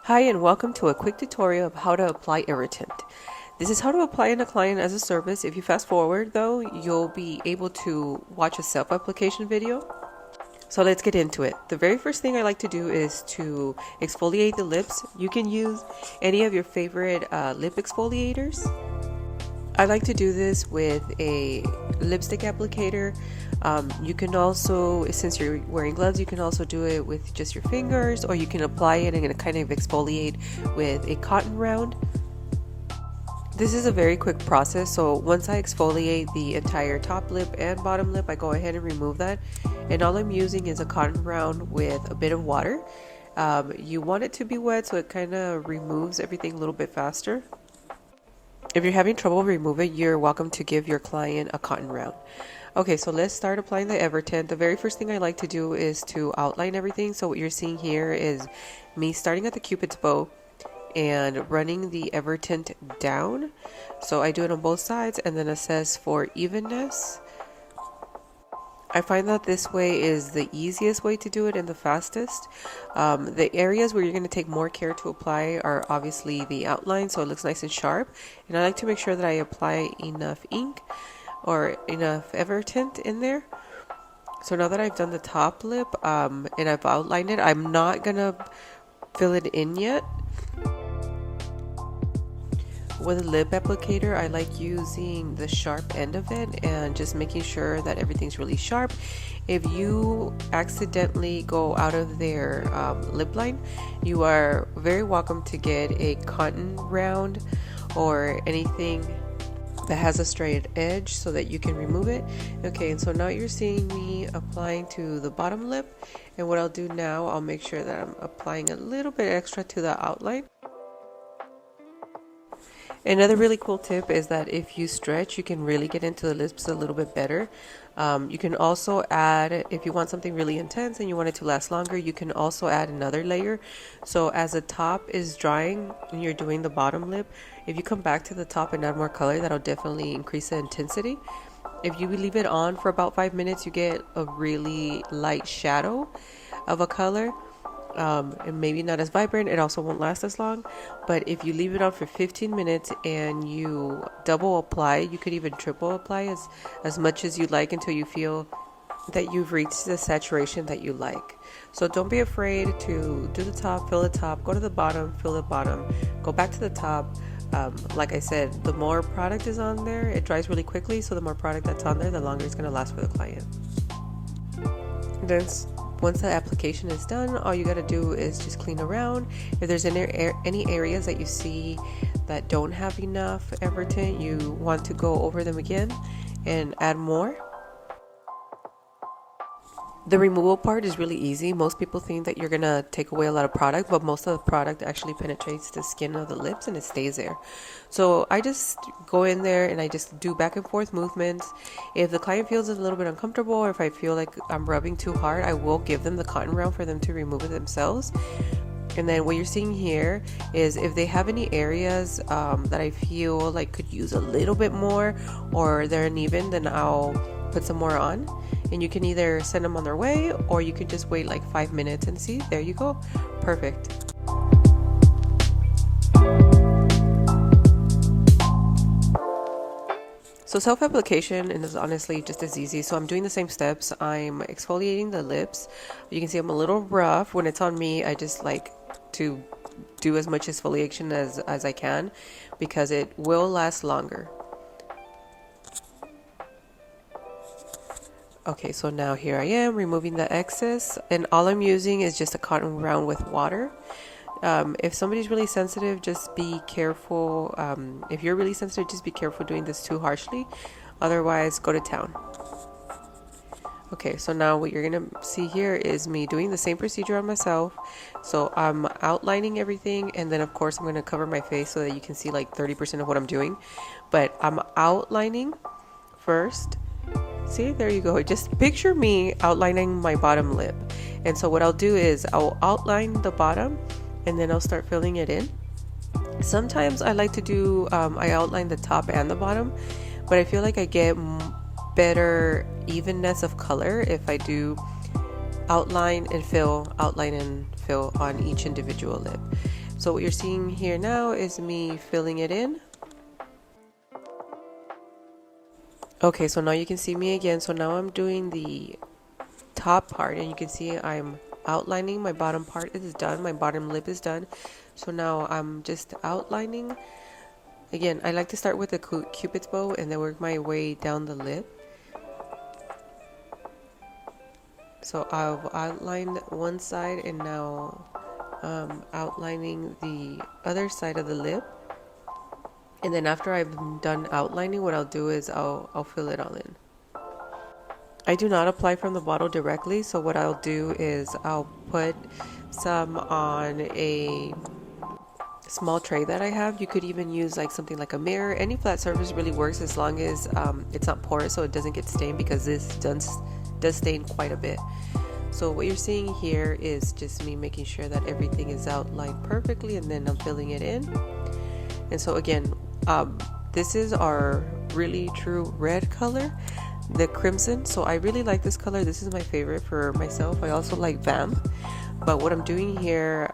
Hi and welcome to a quick tutorial of how to apply EverTint. This is how to apply in a client as a service. If you fast forward though, you'll be able to watch a self-application video. So let's get into it. The very first thing I like to do is to exfoliate the lips. You can use any of your favorite lip exfoliators. I like to do this with a lipstick applicator. You can also, since you're wearing gloves, you can also do it with just your fingers, or you can apply it and kind of exfoliate with a cotton round. This is a very quick process, so once I exfoliate the entire top lip and bottom lip, I go ahead and remove that. And all I'm using is a cotton round with a bit of water. You want it to be wet so it kind of removes everything a little bit faster. If you're having trouble removing it, you're welcome to give your client a cotton round. Okay, so let's start applying the EverTint. The very first thing I like to do is to outline everything. So what you're seeing here is me starting at the Cupid's bow and running the EverTint down. So I do it on both sides and then assess for evenness. I find that this way is the easiest way to do it and the fastest. The areas where you're going to take more care to apply are obviously the outline, so it looks nice and sharp. And I like to make sure that I apply enough ink or enough EverTint in there. So now that I've done the top lip and I've outlined it, I'm not going to fill it in yet. With a lip applicator, I like using the sharp end of it and just making sure that everything's really sharp. If you accidentally go out of their lip line, you are very welcome to get a cotton round or anything that has a straight edge so that you can remove it. Okay, and so now you're seeing me applying to the bottom lip, and what I'll do now, I'll make sure that I'm applying a little bit extra to the outline. Another really cool tip is that if you stretch, you can really get into the lips a little bit better. You can also add, if you want something really intense and you want it to last longer, you can also add another layer. So as the top is drying and you're doing the bottom lip, if you come back to the top and add more color, that'll definitely increase the intensity. If you leave it on for about 5 minutes, you get a really light shadow of a color. And maybe not as vibrant, it also won't last as long. But if you leave it on for 15 minutes and you double apply, you could even triple apply as much as you like until you feel that you've reached the saturation that you like. So don't be afraid to do the top, fill the top, go to the bottom, fill the bottom, go back to the top. Like I said, the more product is on there, it dries really quickly, so the more product that's on there, the longer it's going to last for the client. Then once the application is done, all you got to do is just clean around. If there's any areas that you see that don't have enough EverTint, you want to go over them again and add more. The removal part is really easy. Most people think that you're going to take away a lot of product, but most of the product actually penetrates the skin of the lips and it stays there. So I just go in there and I just do back and forth movements. If the client feels a little bit uncomfortable or if I feel like I'm rubbing too hard, I will give them the cotton round for them to remove it themselves. And then what you're seeing here is if they have any areas that I feel like could use a little bit more or they're uneven, then I'll put some more on. And you can either send them on their way or you can just wait like 5 minutes and see, there you go, perfect. So self-application is honestly just as easy. So I'm doing the same steps. I'm exfoliating the lips. You can see I'm a little rough. When it's on me, I just like to do as much exfoliation as I can because it will last longer. Okay, so now here I am removing the excess, and all I'm using is just a cotton round with water. If somebody's really sensitive, just be careful. If you're really sensitive, just be careful doing this too harshly. Otherwise, go to town. Okay, so now what you're gonna see here is me doing the same procedure on myself. So I'm outlining everything, and then of course I'm gonna cover my face so that you can see like 30% of what I'm doing. But I'm outlining first. See, there you go. Just picture me outlining my bottom lip. And so what I'll do is I'll outline the bottom and then I'll start filling it in. Sometimes I like to do, I outline the top and the bottom, but I feel like I get better evenness of color if I do outline and fill on each individual lip. So what you're seeing here now is me filling it in. Okay, so now you can see me again. So now I'm doing the top part, and you can see I'm outlining. My bottom part is done. My bottom lip is done. So now I'm just outlining. Again, I like to start with the Cupid's bow and then work my way down the lip. So I've outlined one side, and now outlining the other side of the lip. And then after I've done outlining, what I'll do is I'll fill it all in. I do not apply from the bottle directly, so what I'll do is I'll put some on a small tray that I have. You could even use like something like a mirror. Any flat surface really works as long as it's not porous, so it doesn't get stained, because this does stain quite a bit. So what you're seeing here is just me making sure that everything is outlined perfectly, and then I'm filling it in. And so again, this is our really true red color, the crimson. So I really like this color. This is my favorite for myself. I also like Vamp, but what I'm doing here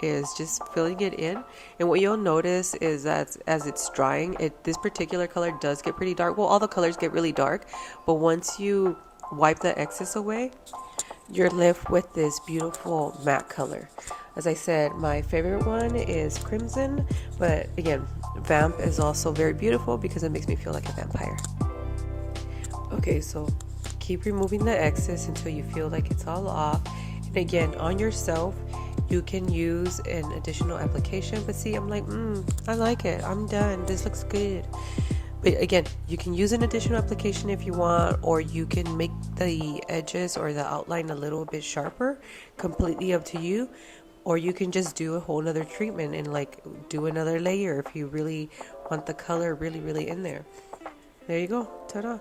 is just filling it in. And what you'll notice is that as it's drying, this particular color does get pretty dark. Well, all the colors get really dark, but once you wipe the excess away, you're left with this beautiful matte color. As I said, my favorite one is crimson, but again, Vamp is also very beautiful because it makes me feel like a vampire. Okay, so keep removing the excess until you feel like it's all off. And again, on yourself, you can use an additional application, but see, I'm like, I like it. I'm done. This looks good. But again, you can use an additional application if you want, or you can make the edges or the outline a little bit sharper, completely up to you. Or you can just do a whole nother treatment and like do another layer if you really want the color really in there. There you go, ta-da.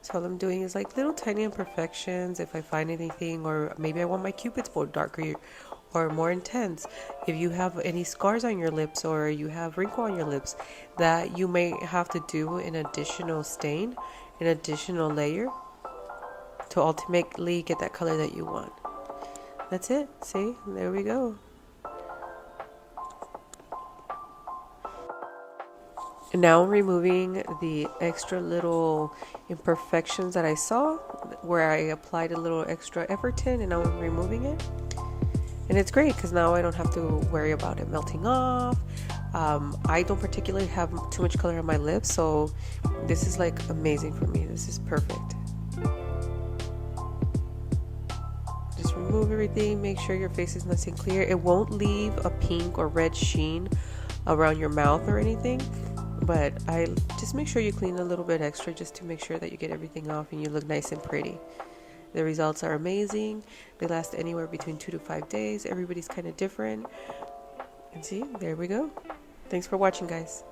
So all I'm doing is like little tiny imperfections if I find anything, or maybe I want my Cupid's bow darker or more intense. If you have any scars on your lips, or you have wrinkle on your lips that you may have to do an additional stain, an additional layer to ultimately get that color that you want. That's it. See, there we go. And now I'm removing the extra little imperfections that I saw where I applied a little extra EverTint, and now I'm removing it. And it's great because now I don't have to worry about it melting off. I don't particularly have too much color on my lips, so this is like amazing for me. This is perfect. Just remove everything, make sure your face is nice and clear. It won't leave a pink or red sheen around your mouth or anything, but I just make sure you clean a little bit extra just to make sure that you get everything off and you look nice and pretty. The results are amazing. They last anywhere between 2 to 5 days. Everybody's kind of different. And see, there we go. Thanks for watching, guys.